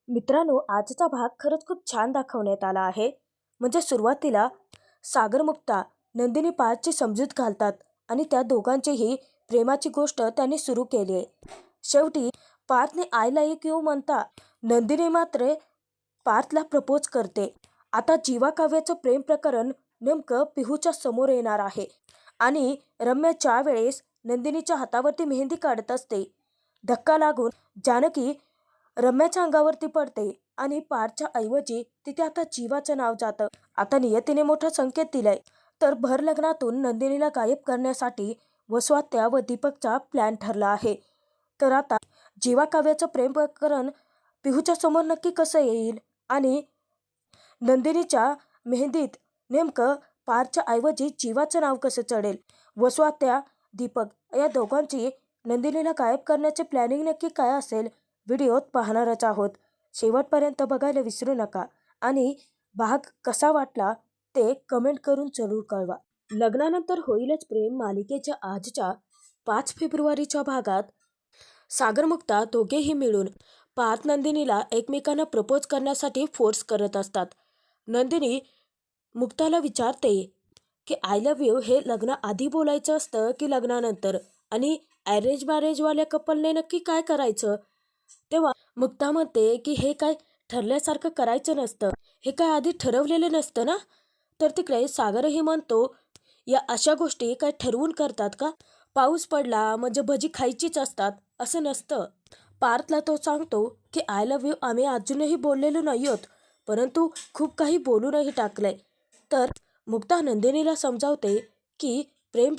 मित्रांनो, आजचा भाग खरंच खूप छान दाखवण्यात आला आहे. म्हणजे सुरुवातीला सागर मुक्ता नंदिनी पार्थची समजूत घालतात आणि त्या दोघांचीही प्रेमाची गोष्ट त्यांनी सुरू केली आहे. शेवटी पार्थने आय लाईक यू म्हणता नंदिनी मात्र पार्थला प्रपोज करते. आता जीवा काव्याचं प्रेम प्रकरण नेमकं पिहूच्या समोर येणार आहे आणि रम्या ज्या वेळेस नंदिनीच्या हातावरती मेहंदी काढत असते, धक्का लागून जानकी रम्याच्या अंगावरती पडते आणि पारच्या ऐवजी तिथे आता जीवाचं नाव जातं. आता नियतीने मोठा संकेत दिलाय. तर भर लग्नातून नंदिनीला गायब करण्यासाठी वसवात्या व दीपकचा प्लॅन ठरला आहे. तर आता जीवा काव्याचं प्रेम प्रकरण पिहूच्या समोर नक्की कसं येईल आणि नंदिनीच्या मेहंदीत नेमकं पारच्या ऐवजी जीवाचं नाव कसं चढेल, वसवात्या दीपक या दोघांची नंदिनीला गायब करण्याचे प्लॅनिंग नक्की काय असेल, व्हिडिओत पाहणारच आहोत. शेवटपर्यंत बघायला विसरू नका आणि भाग कसा वाटला ते कमेंट करून जरूर कळवा. लग्नानंतर होईलच प्रेम मालिकेच्या आजच्या 5 फेब्रुवारीच्या भागात सागर मुक्ता दोघेही मिळून पार्थ नंदिनीला एकमेकांना प्रपोज करण्यासाठी फोर्स करत असतात. नंदिनी मुक्ताला विचारते की आय लव्ह यू हे लग्न आधी बोलायचं असतं की लग्नानंतर, आणि अरेंज मॅरेजवाल्या कपलने नक्की काय करायचं. तेव्हा मुक्ता म्हणते की हे काय ठरल्यासारखं करायचं नसतं, हे काय आधी ठरवलेलं नसतं ना. तर तिकडे सागरही म्हणतो, या अशा गोष्टी काय ठरवून करतात का? पाऊस पडला म्हणजे भजी खायचीच असतात असं नसतं. पार्थला तो सांगतो की आय लव्ह यू आम्ही अजूनही बोललेलो नाही आहोत, परंतु खूप काही बोलूनही टाकलंय. तर मुक्ता नंदिनीला समजावते की प्रेम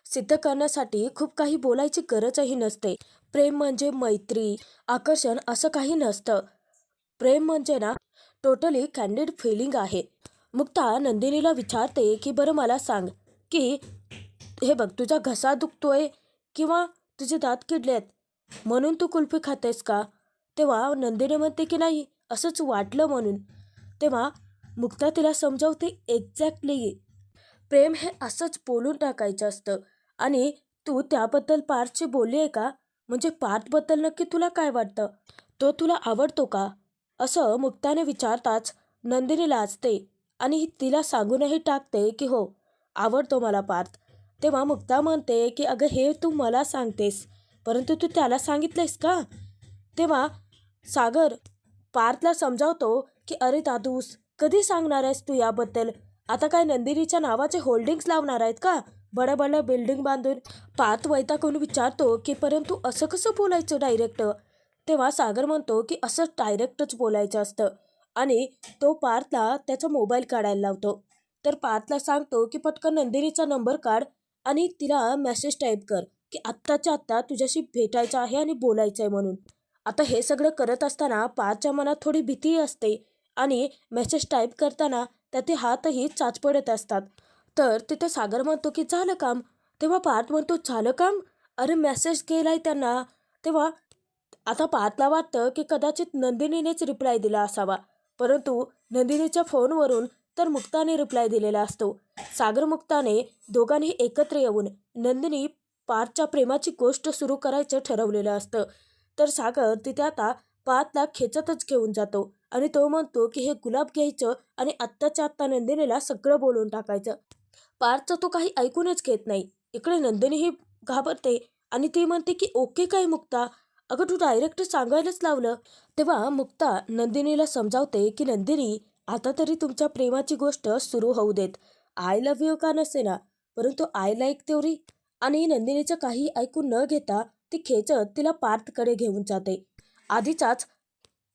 सिद्ध करण्यासाठी खूप काही बोलायची गरजही नसते. प्रेम म्हणजे मैत्री, आकर्षण असं काही नसतं. प्रेम म्हणजे ना टोटली कॅन्डिड फिलिंग आहे. मुक्ता नंदिनीला विचारते की बरं मला सांग की हे बघ, तुझा घसा दुखतोय किंवा तुझे दात किडलेत म्हणून तू कुल्फी खातेस का? तेव्हा नंदिनी म्हणते की नाही, असंच वाटलं म्हणून. तेव्हा मुक्ता तिला समजावते एक्झॅक्टली प्रेम हे असंच बोलून टाकायचं असतं. आणि तू त्याबद्दल पार्थशी बोलली आहे का? म्हणजे पार्थबद्दल नक्की तुला काय वाटतं, तो तुला आवडतो का, असं मुक्ताने विचारताच नंदिनी लाजते आणि तिला सांगूनही टाकते की हो, आवडतो मला पार्थ. तेव्हा मुक्ता म्हणते की अगं हे तू मला सांगतेस, परंतु तू त्याला सांगितलेस का? तेव्हा सागर पार्थला समजावतो की अरे दादूस, कधी सांगणार आहेस तू याबद्दल? आता काय नंदिनीच्या नावाचे होल्डिंग्स लावणार आहेत का बड्या बड्या बिल्डिंग बांधून? पार्थ वैतागून विचारतो की परंतु असं कसं बोलायचं डायरेक्ट? तेव्हा सागर म्हणतो की असं डायरेक्टच बोलायचं असतं आणि तो पार्थला त्याचा मोबाईल काढायला लावतो. तर पार्थला सांगतो की पटकन नंदिनीचा नंबर काढ आणि तिला मेसेज टाईप कर की आत्ताच्या आत्ता तुझ्याशी भेटायचं आहे आणि बोलायचं आहे म्हणून. आता हे सगळं करत असताना पार्थच्या मनात थोडी भीती असते आणि मेसेज टाईप करताना त्याचे हातही चाचपडत असतात. तर तिथे सागर म्हणतो की झालं काम. तेव्हा पार्थ म्हणतो झालं काम, अरे मेसेज केलाय त्यांना. तेव्हा आता पार्थला वाटतं की कदाचित नंदिनीनेच रिप्लाय दिला असावा, परंतु नंदिनीच्या फोनवरून तर मुक्ताने रिप्लाय दिलेला असतो. सागर मुक्ताने दोघांनी एकत्र येऊन नंदिनी पार्थच्या प्रेमाची गोष्ट सुरू करायचं ठरवलेलं असतं. तर सागर तिथे आता पार्थला खेचतच घेऊन जातो आणि तो म्हणतो की हे गुलाब घ्यायचं आणि आत्ताच्या आत्ता नंदिनीला सगळं बोलून टाकायचं. पार्थचं तो काही ऐकूनच घेत नाही. इकडे नंदिनीही घाबरते आणि ती म्हणते की ओके काय मुक्ता, अगं तू डायरेक्ट सांगायलाच लावलं. तेव्हा मुक्ता नंदिनीला समजावते की नंदिनी, आता तरी तुमच्या प्रेमाची गोष्ट सुरू होऊ देत. आय लव्ह यू का नसे ना, परंतु आय लाईक तेवढी. आणि नंदिनीचं काही ऐकून न घेता ती खेचत तिला पार्थकडे घेऊन जाते. आधीचाच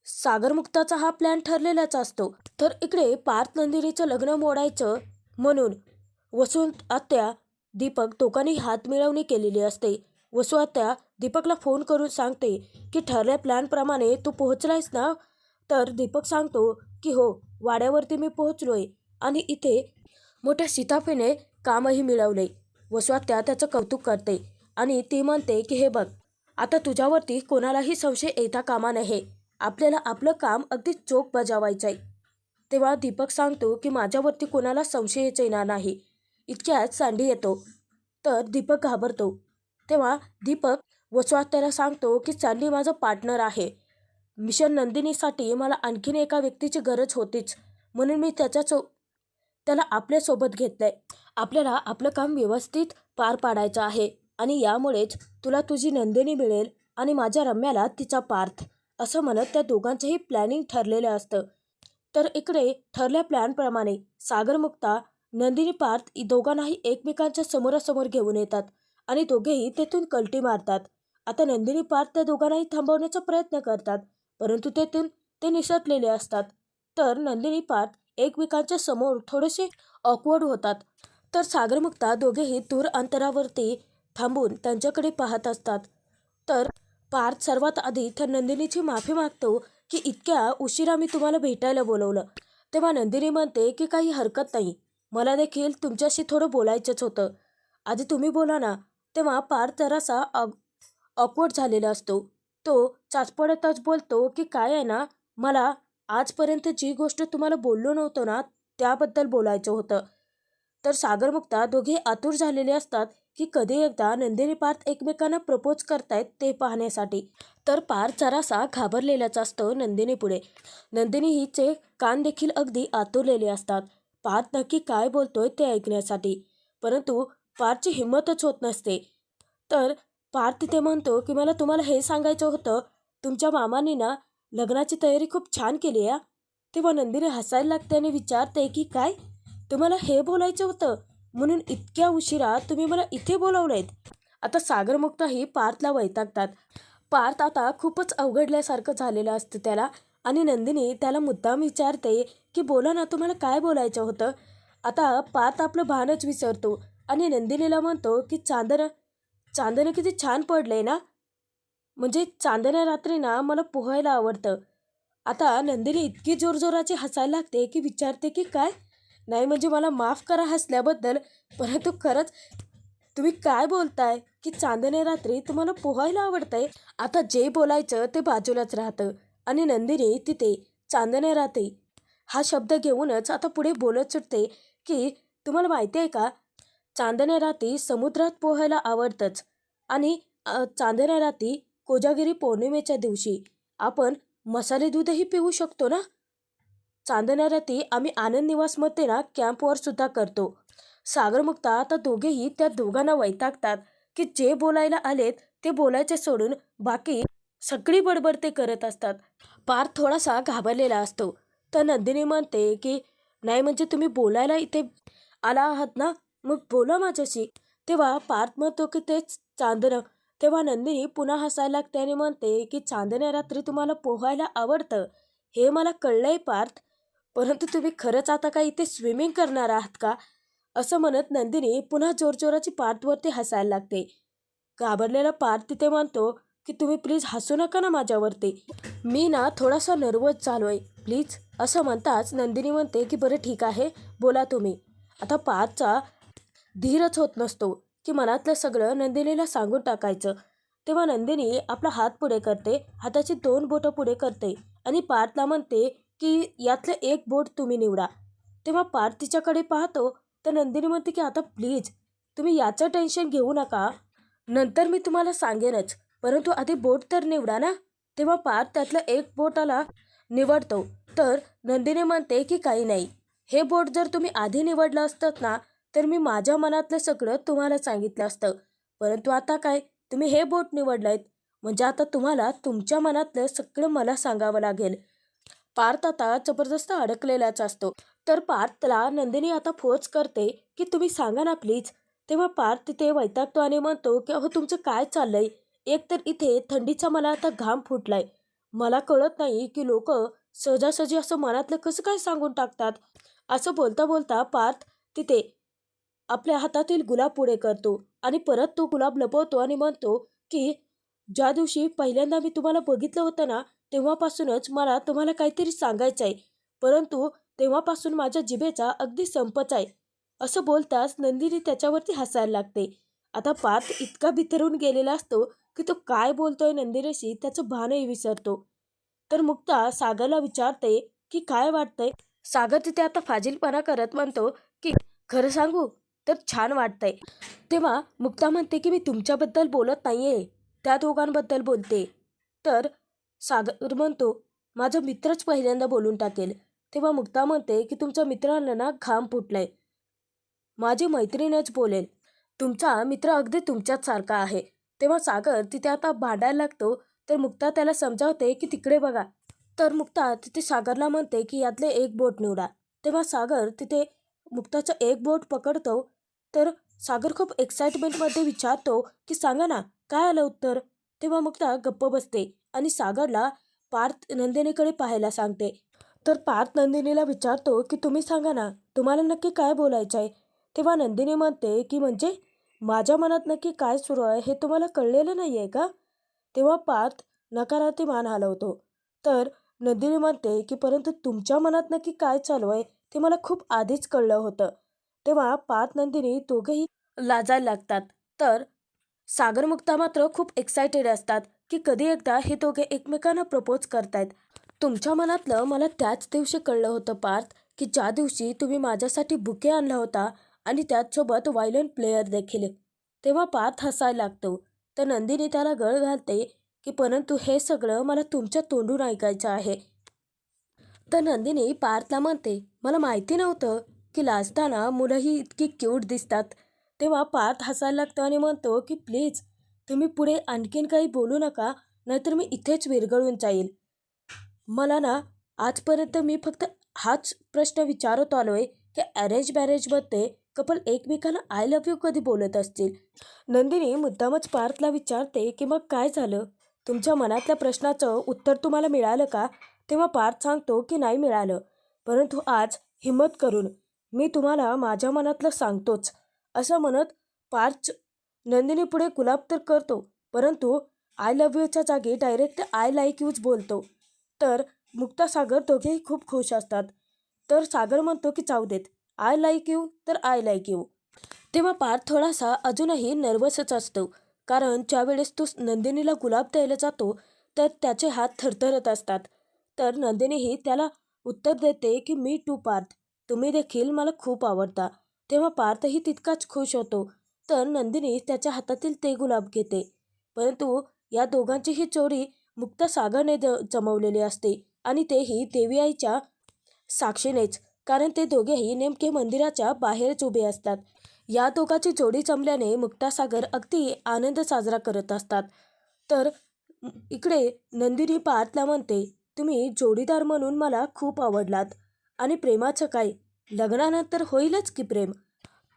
सागर मुक्ताचा हा प्लॅन ठरलेलाच असतो. तर इकडे पार्थ नंदिनीचं लग्न मोडायचं म्हणून वसंत आत्या दीपक दोघांनी हात मिळवणी केलेली असते. वसू आत्या दीपकला फोन करून सांगते की ठरल्या प्लॅनप्रमाणे तू पोहोचलायस ना? तर दीपक सांगतो की हो, वाड्यावरती मी पोहोचलोय आणि इथे मोठ्या शिताफीने कामही मिळवले. वसू आत्या त्याचं कौतुक करते आणि ती म्हणते की हे बघ, आता तुझ्यावरती कोणालाही संशय येता कामा नये. आपल्याला आपलं काम अगदी चोख बजावायचं आहे. तेव्हा दीपक सांगतो की माझ्यावरती कोणाला संशयच येणार नाही. इतक्यात सँडी येतो. तर दीपक घाबरतो. तेव्हा दीपक वसू आत्याला सांगतो की सँडी माझं पार्टनर आहे मिशन नंदिनीसाठी मला आणखीन एका व्यक्तीची गरज होतीच, म्हणून मी त्याला आपल्यासोबत घेतलंय. आपल्याला आपलं काम व्यवस्थित पार पाडायचं आहे आणि यामुळेच तुला तुझी नंदिनी मिळेल आणि माझ्या रम्याला तिचा पार्थ, असं म्हणत त्या दोघांचंही प्लॅनिंग ठरलेलं असतं. तर इकडे ठरल्या प्लॅनप्रमाणे सागरमुक्ता, नंदिनी पार्थ दोघांनाही एकमेकांच्या समोरासमोर घेऊन येतात आणि दोघेही तेथून कल्टी मारतात. आता नंदिनी पार्थ त्या दोघांनाही थांबवण्याचा प्रयत्न करतात, परंतु तेथून ते निसटलेले असतात. तर नंदिनी पार्थ एकमेकांच्या समोर थोडेसे ऑकवर्ड होतात. तर सागरमुक्ता दोघेही दूर अंतरावरती थांबून त्यांच्याकडे पाहत असतात. तर पार्थ सर्वात आधी तर नंदिनीची माफी मागतो की इतक्या उशिरा मी तुम्हाला भेटायला बोलवलं. तेव्हा नंदिनी म्हणते की काही हरकत नाही, मला देखील तुमच्याशी थोडं बोलायचंच होतं, आधी तुम्ही बोला ना. तेव्हा पार्थ जरासा ऑकवर्ड झालेला असतो. तो चाचपडतच बोलतो की काय आहे ना, मला आजपर्यंत जी गोष्ट तुम्हाला बोललो नव्हतो ना, त्याबद्दल बोलायचं होतं. तर सागरमुक्ता दोघे आतुर झालेले असतात की कधी एकदा नंदिनी पार्थ एकमेकांना प्रपोज करतायत ते पाहण्यासाठी. तर पार्थ जरासा घाबरलेलाच असतो नंदिनीपुढे. नंदिनी हिचे कान देखील अगदी आतुरलेले असतात पार्थ नक्की काय बोलतोय ते ऐकण्यासाठी, परंतु पार्थची हिंमतच होत नसते. तर पार्थ तिथे म्हणतो की मला तुम्हाला हे सांगायचं होतं, तुमच्या मामांनी ना लग्नाची तयारी खूप छान केली आहे. तेव्हा नंदिनी हसायला लागते आणि विचारते की काय, तुम्हाला हे बोलायचं होतं म्हणून इतक्या उशिरा तुम्ही मला इथे बोलावलंयत. आता सागरमुक्ताही पार्थला वैतागतात. पार्थ आता खूपच अवघडल्यासारखं झालेलं असतं त्याला आणि नंदिनी त्याला मुद्दाम विचारते की बोला ना, तुम्हाला काय बोलायचं होतं. आता पार्थ आपलं भानच विसरतो आणि नंदिनीला म्हणतो की चांदणं किती छान पडलंय ना, म्हणजे चांदण्या रात्री ना मला पोहायला आवडतं. आता नंदिनी इतकी जोरजोराची हसायला लागते की विचारते की काय, नाही म्हणजे मला माफ करा हसल्याबद्दल, परंतु खरंच तुम्ही काय बोलताय की चांदण्या रात्री तुम्हाला पोहायला आवडतंय. आता जे बोलायचं ते बाजूलाच राहतं आणि नंदिनी तिथे चांदण्या रात्री हा शब्द घेऊनच आता पुढे बोलत सुटते की तुम्हाला माहिती आहे का, चांदण्या रात्री समुद्रात पोहायला आवडतंच आणि चांदण्या रात्री कोजागिरी पौर्णिमेच्या दिवशी आपण मसाले दूधही पिऊ शकतो ना. चांदण्या रात्री आम्ही आनंद निवासमध्ये ना कॅम्पवर सुद्धा करतो. सागरमुक्ता आता दोघेही त्या दोघांना वैतागतात की जे बोलायला आलेत ते बोलायचे सोडून बाकी सगळी बडबड ते करत असतात. पार्थ थोडासा घाबरलेला असतो. तर नंदिनी म्हणते की नाही म्हणजे तुम्ही बोलायला इथे आला आहात ना, मग बोला माझ्याशी. तेव्हा पार्थ म्हणतो की तेच चांदणं. तेव्हा नंदिनी पुन्हा हसायला लागते आणि म्हणते की चांदण्या रात्री तुम्हाला पोहायला आवडतं हे मला कळलंय पार्थ, परंतु तुम्ही खरंच आता काय इथे स्विमिंग करणार आहात का, असं म्हणत नंदिनी पुन्हा जोरजोराची पार्थवरती हसायला लागते. घाबरलेला पार्थ तिथे म्हणतो की तुम्ही प्लीज हसू नका ना माझ्यावरती, मी ना थोडासा नर्वस झालोय प्लीज, असं म्हणताच नंदिनी म्हणते की बरं ठीक आहे, बोला तुम्ही. आता पार्थचा धीरच होत नसतो की मनातलं सगळं नंदिनीला सांगून टाकायचं. तेव्हा नंदिनी आपला हात पुढे करते, हाताची 2 बोटं पुढे करते आणि पार्थला म्हणते की यातलं एक बोट तुम्ही निवडा. तेव्हा पार्थ तिच्याकडे पाहतो. तर नंदिनी म्हणते की आता प्लीज तुम्ही याचं टेन्शन घेऊ नका, नंतर मी तुम्हाला सांगेनच, परंतु आधी बोट तर निवडा ना. तेव्हा पार्थ त्यातलं एक बोटाला निवडतो. तर नंदिनी म्हणते की काही नाही, हे बोट जर तुम्ही आधी निवडलं असतं ना तर मी माझ्या मनातलं सगळं तुम्हाला सांगितलं असतं, परंतु आता काय तुम्ही हे बोट निवडलंयत म्हणजे आता तुम्हाला तुमच्या मनातलं सगळं मला सांगावं लागेल. पार्थ आता जबरदस्त अडकलेलाच असतो. तर पार्थला नंदिनी आता फोर्स करते की तुम्ही सांगा ना प्लीज. तेव्हा पार्थ तिथे वैतागतो आणि म्हणतो की अहो तुमचं काय चाललंय, एकतर इथे थंडीचा मला आता घाम फुटलाय, मला कळत नाही की लोक सहजासहजी असं मनातलं कसं काय सांगून टाकतात. असं बोलता बोलता पार्थ तिथे आपल्या हातातील गुलाब पुढे करतो आणि परत तो गुलाब लपवतो आणि म्हणतो की ज्या दिवशी पहिल्यांदा मी तुम्हाला बघितलं होतं ना तेव्हापासूनच मला तुम्हाला काहीतरी सांगायचं आहे, परंतु तेव्हापासून माझ्या जिभेचा अगदी संपच आहे. असं बोलताच नंदिनी त्याच्यावरती हसायला लागते. आता पार्थ इतका बिथरून गेलेला असतो की तो काय बोलतोय नंदिनीशी त्याचं भानही विसरतो. तर मुक्ता सागरला विचारते की काय वाटतंय. सागर तिथे आता फाजीलपणा करत म्हणतो की खरं सांगू तर छान वाटतंय. तेव्हा मुक्ता म्हणते की मी तुमच्याबद्दल बोलत नाहीये, त्या दोघांबद्दल बोलते. तर सागर म्हणतो, माझा मित्रच पहिल्यांदा बोलून टाकेल. तेव्हा मुक्ता म्हणते की तुमच्या मित्राला ना घाम फुटलाय, माझी मैत्रीणच बोलेल. तुमचा मित्र अगदी तुमच्याच सारखा आहे. तेव्हा सागर तिथे आता भांडायला लागतो. तर मुक्ता त्याला समजावते की तिकडे बघा. तर मुक्ता तिथे सागरला म्हणते की यातले एक बोट निवडा. तेव्हा सागर तिथे मुक्ताचं एक बोट पकडतो. तर सागर खूप एक्साइटमेंटमध्ये विचारतो की सांगा ना, काय आलं उत्तर. तेव्हा मुक्ता गप्प बसते आणि सागरला पार्थ नंदिनीकडे पाहायला सांगते. तर पार्थ नंदिनीला विचारतो की तुम्ही सांगा ना, तुम्हाला नक्की काय बोलायचं आहे. तेव्हा नंदिनी म्हणते की म्हणजे माझ्या मनात नक्की काय सुरू आहे हे तुम्हाला कळलेलं नाही आहे का. तेव्हा पार्थ नकारार्थी मान हलवतो. तर नंदिनी म्हणते की परंतु तुमच्या मनात नक्की काय चालू आहे ते मला खूप आधीच कळलं होतं. तेव्हा पार्थ नंदिनी दोघेही लाजायला लागतात. तर सागर मुक्ता मात्र खूप एक्सायटेड असतात की कधी एकदा हे दोघे एकमेकांना प्रपोज करतायत. तुमच्या मनातलं मला त्याच दिवशी कळलं होतं पार्थ, की ज्या दिवशी तुम्ही माझ्यासाठी बुके आणला होता आणि त्याचसोबत व्हायलिन प्लेयर देखील. तेव्हा पार्थ हसायला लागतो. तर नंदिनी त्याला गळ घालते की परंतु हे सगळं मला तुमच्या तोंडून ऐकायचं आहे. तर नंदिनी पार्थला म्हणते, मला माहिती नव्हतं की लाजताना मुलंही इतकी क्यूट दिसतात. तेव्हा पार्थ हसायला लागतो आणि म्हणतो की प्लीज तुम्ही पुढे आणखीन काही बोलू नका, नाहीतर मी इथेच विरघळून जाईल. मला ना आजपर्यंत मी फक्त हाच प्रश्न विचारत आलो आहे की अरेंज मॅरेजमध्ये कपल एकमेकाला आय लव्ह यू कधी बोलत असतील. नंदिनी मुद्दामच पार्थला विचारते की मग काय झालं, तुमच्या मनातल्या प्रश्नाचं उत्तर तुम्हाला मिळालं का. तेव्हा पार्थ सांगतो की नाही मिळालं, परंतु आज हिम्मत करून मी तुम्हाला माझ्या मनातलं सांगतोच. असं म्हणत पार्थ नंदिनी पुढे गुलाब तर करतो, परंतु आय लव्ह यूच्या जागी डायरेक्ट आय लाईक यूच बोलतो. तर मुक्ता सागर दोघेही खूप खुश असतात. तर सागर म्हणतो की जाऊ देत, आय लाईक यू तर आय लाईक यू. तेव्हा पार्थ थोडासा अजूनही नर्वसच असतो, कारण ज्यावेळेस तो नंदिनीला गुलाब द्यायला जातो तर त्याचे हात थरथरत असतात. तर नंदिनीही त्याला उत्तर देते की मी टू पार्थ, तुम्ही देखील मला खूप आवडता. तेव्हा पार्थही तितकाच खुश होतो. तर नंदिनी त्याच्या हातातील ते गुलाब घेते. परंतु या दोघांची ही जोडी मुक्ता सागरने जमवलेली असते आणि तेही देवी आईच्या साक्षीनेच, कारण ते दोघेही नेमके मंदिराच्या बाहेरच उभे असतात. या दोघांची जोडी जमल्याने मुक्ता सागर अगदी आनंद साजरा करत असतात. तर इकडे नंदिनी पार्थला म्हणते, तुम्ही जोडीदार म्हणून मला खूप आवडलात आणि प्रेमाचं काय, लग्नानंतर होईलच की प्रेम.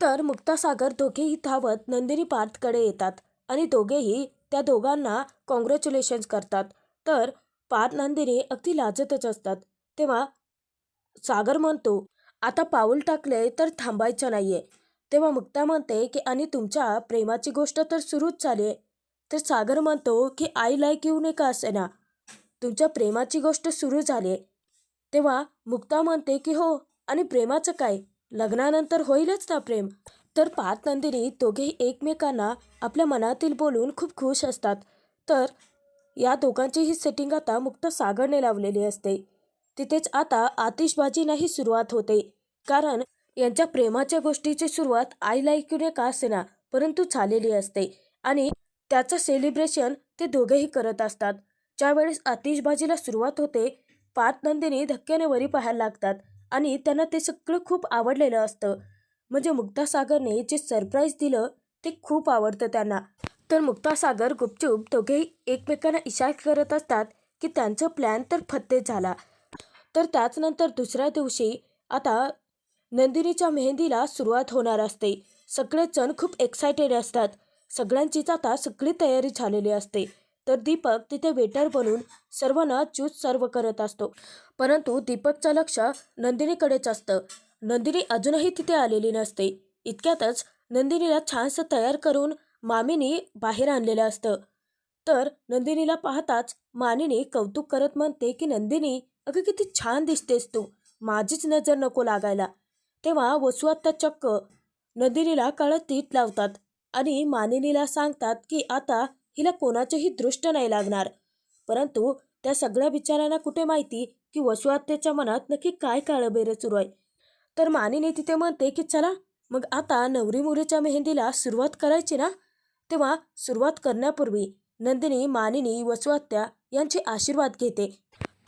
तर मुक्ता सागर दोघेही धावत नंदिनी पार्थकडे येतात आणि दोघेही त्या दोघांना कॉंग्रॅच्युलेशन्स करतात. तर पार्थ नंदिनी अगदी लाजतच असतात. तेव्हा सागर म्हणतो, आता पाऊल टाकले तर थांबायचं नाहीये. तेव्हा मुक्ता म्हणते की आणि तुमच्या प्रेमाची गोष्ट तर सुरूच झाली आहे. तर सागर म्हणतो की आय लाईक यू ने का असेना, तुमच्या प्रेमाची गोष्ट सुरू झाली आहे. तेव्हा मुक्ता म्हणते की हो, आणि प्रेमाचं काय, लग्नानंतर होईलच ना प्रेम. तर पार्थ नंदिनी दोघेही एकमेकांना आपल्या मनातील बोलून खूप खुश असतात. तर या दोघांची ही सेटिंग आता मुक्ता सागरने लावलेली असते. तिथेच आता आतिषबाजीलाही सुरुवात होते, कारण यांच्या प्रेमाच्या गोष्टीची सुरुवात आय लाईक यूने का असेना परंतु झालेली असते आणि त्याचं सेलिब्रेशन ते दोघेही करत असतात. ज्यावेळेस आतिषबाजीला सुरुवात होते, पार्थ नंदिनी धक्क्याने वरी पाहायला लागतात आणि त्यांना ते सगळं खूप आवडलेलं असतं. म्हणजे मुक्ता सागरने जे सरप्राईज दिलं ते खूप आवडतं त्यांना. तर मुक्ता सागर गुपचूप दोघेही एकमेकांना इशारा करत असतात की त्यांचं प्लॅन तर फत्ते झाला. तर त्याचनंतर दुसऱ्या दिवशी आता नंदिनीच्या मेहंदीला सुरुवात होणार असते. सगळेच जण खूप एक्सायटेड असतात. सगळ्यांचीच आता सगळी तयारी झालेली असते. तर दीपक तिथे वेटर बनून सर्वांना ज्यूस सर्व करत असतो. परंतु दीपकचं लक्ष नंदिनीकडेच असतं. नंदिनी अजूनही तिथे आलेली नसते. इतक्यातच नंदिनीला छानसं तयार करून मामीनी बाहेर आणलेलं असतं. तर नंदिनीला पाहताच मानिनी कौतुक करत म्हणते की नंदिनी, अगं किती छान दिसतेस तू, माझीच नजर नको लागायला. तेव्हा वसुआत्या चक्क नंदिनीला काळं तीट लावतात आणि मानिनीला सांगतात की आता हिला कोणाचेही दृष्ट नाही लागणार. परंतु त्या सगळ्या बिचाऱ्यांना कुठे माहिती की वसुआत्याच्या मनात नक्की काय काळबेरं सुरू आहे. तर मानिनी तिथे म्हणते की चला मग आता नवरी मुलीच्या मेहंदीला सुरुवात करायची ना. तेव्हा सुरुवात करण्यापूर्वी नंदिनी मानिनी वसुहत्या यांचे आशीर्वाद घेते.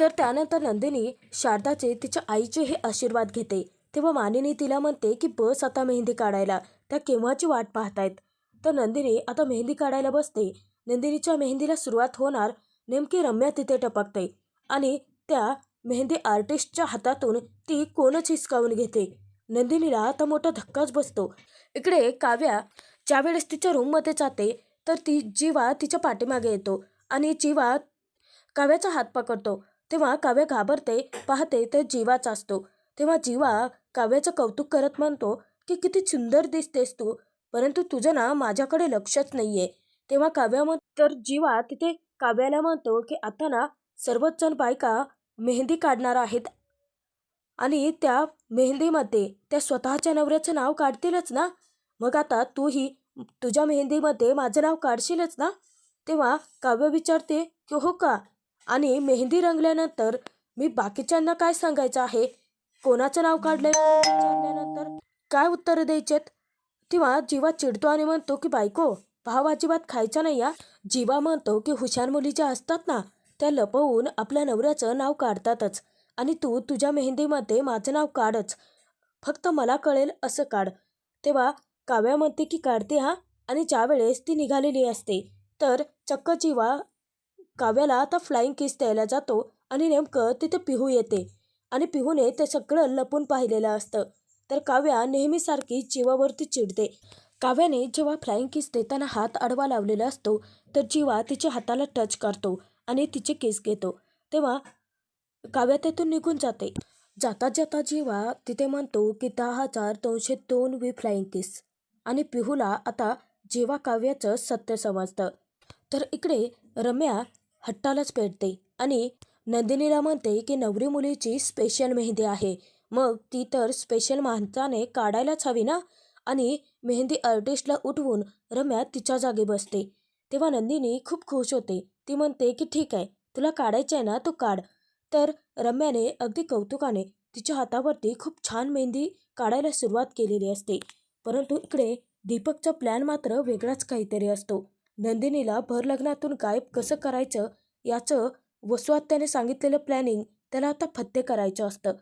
तर त्यानंतर नंदिनी शारदाचे तिच्या आईचे हे आशीर्वाद घेते. तेव्हा मानिनी तिला म्हणते की बस आता मेहंदी काढायला, त्या केव्हाची वाट पाहतायत. तर नंदिनी आता मेहंदी काढायला बसते. नंदिनीच्या मेहंदीला सुरुवात होणार नेमकी रम्या तिथे टपकते आणि त्या मेहंदी आर्टिस्टच्या हातातून ती कोणच हिसकावून घेते. नंदिनीला आता मोठा धक्काच बसतो. इकडे काव्या ज्यावेळेस तिच्या रूममध्ये जाते तर ती जीवा तिच्या पाठीमागे येतो आणि जीवा काव्याचा हात पकडतो. तेव्हा काव्या घाबरते, पाहते तर जीवाच असतो. तेव्हा जीवा काव्याचं कौतुक करत म्हणतो की किती सुंदर दिसतेस तू, परंतु तुझं ना माझ्याकडे लक्षच नाहीये. तेव्हा काव्या तर जीवा तिथे काव्याला म्हणतो की आता ना सर्वच जण बायका मेहंदी काढणार आहेत आणि त्या मेहंदीमध्ये त्या स्वतःच्या नवऱ्याचं नाव काढतीलच ना, मग आता तूही तुझ्या मेहंदीमध्ये माझं नाव काढशीलच ना. तेव्हा काव्य विचारते की हो का, आणि मेहंदी रंगल्यानंतर मी बाकीच्यांना काय सांगायचं आहे, कोणाचं नाव काढलंय विचारल्यानंतर काय उत्तर द्यायचेत. तेव्हा जीवा चिडतो आणि म्हणतो की बायको, भाव अजिबात खायचा नाही या. जीवा म्हणतो की हुशार मुली ज्या असतात ना त्या लपवून आपल्या नवऱ्याचं नाव काढतातच, आणि तू तुझ्या मेहंदीमध्ये माझं नाव काढच, फक्त मला कळेल असं काढ. तेव्हा काव्या म्हणते की काढते हा, आणि ज्या वेळेस ती निघालेली असते तर चक्क जीवा काव्याला आता फ्लाइंग किस द्यायला जातो आणि नेमकं तिथे पिहू येते आणि पिहूने ते सगळं लपून पाहिलेलं असतं. तर काव्या नेहमीसारखी जीवावरती चिडते. काव्याने जेव्हा फ्लाइंग किस देताना हात आडवा लावलेला असतो तर जीवा तिच्या हाताला टच करतो आणि तिचे किस घेतो. तेव्हा काव्या तेथून निघून जाते. जाता जाता जीवा तिथे म्हणतो की 10,202 फ्लाइंग किस, आणि पिहूला आता जीवा काव्याचं सत्य समजतं. तर इकडे रम्या हट्टालाच पेटते आणि नंदिनीला म्हणते की नवरी मुलीची स्पेशल मेहंदी आहे, मग ती तर स्पेशल माणसाने काढायलाच हवी ना. आणि मेहंदी आर्टिस्टला उठवून रम्या तिच्या जागी बसते. तेव्हा नंदिनी खूप खुश होते. ती म्हणते की ठीक आहे, तुला काढायचं आहे ना तू काढ. तर रम्याने अगदी कौतुकाने तिच्या हातावरती खूप छान मेहंदी काढायला सुरुवात केलेली असते. परंतु इकडे दीपकचा प्लॅन मात्र वेगळाच काहीतरी असतो. नंदिनीला भर लग्नातून गायब कसं करायचं याचं वसुहत्याने सांगितलेलं प्लॅनिंग त्याला आता फत्ते करायचं असतं.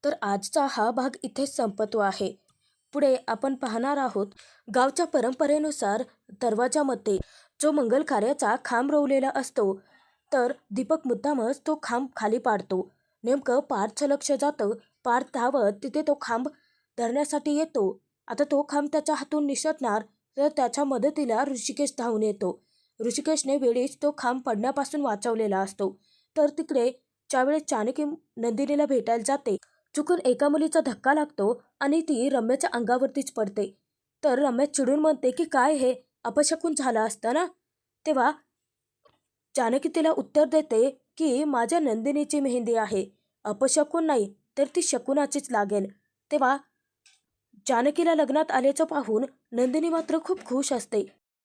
तर आजचा हा भाग इथेच संपतो आहे. पुढे आपण पाहणार आहोत गावच्या परंपरेनुसार दरवाजामध्ये जो मंगल कार्याचा खांब रोवलेला असतो, तर दीपक मुद्दामच तो खांब खाली पाडतो. नेमकं पार्थचं लक्ष जातं. पार्थ धावत तिथे तो खांब धरण्यासाठी येतो. आता तो खांब त्याच्या हातून निसटणार तर त्याच्या मदतीला ऋषिकेश धावून येतो. ऋषिकेशने वेळीच तो खांब पडण्यापासून वाचवलेला असतो. तर तिकडे ज्यावेळेस चाणक्य नंदिनीला भेटायला जाते, चुकून एका मुलीचा धक्का लागतो आणि ती रम्याच्या अंगावरतीच पडते. तर रम्या चिडून म्हणते की काय हे अपशकुन झालं असतं ना. तेव्हा जानकी तिला उत्तर देते की माझ्या नंदिनीची मेहंदी आहे, अपशकुन नाही तर ती शकुनाचीच लागेल. तेव्हा जानकीला लग्नात आल्याचं पाहून नंदिनी मात्र खूप खुश असते.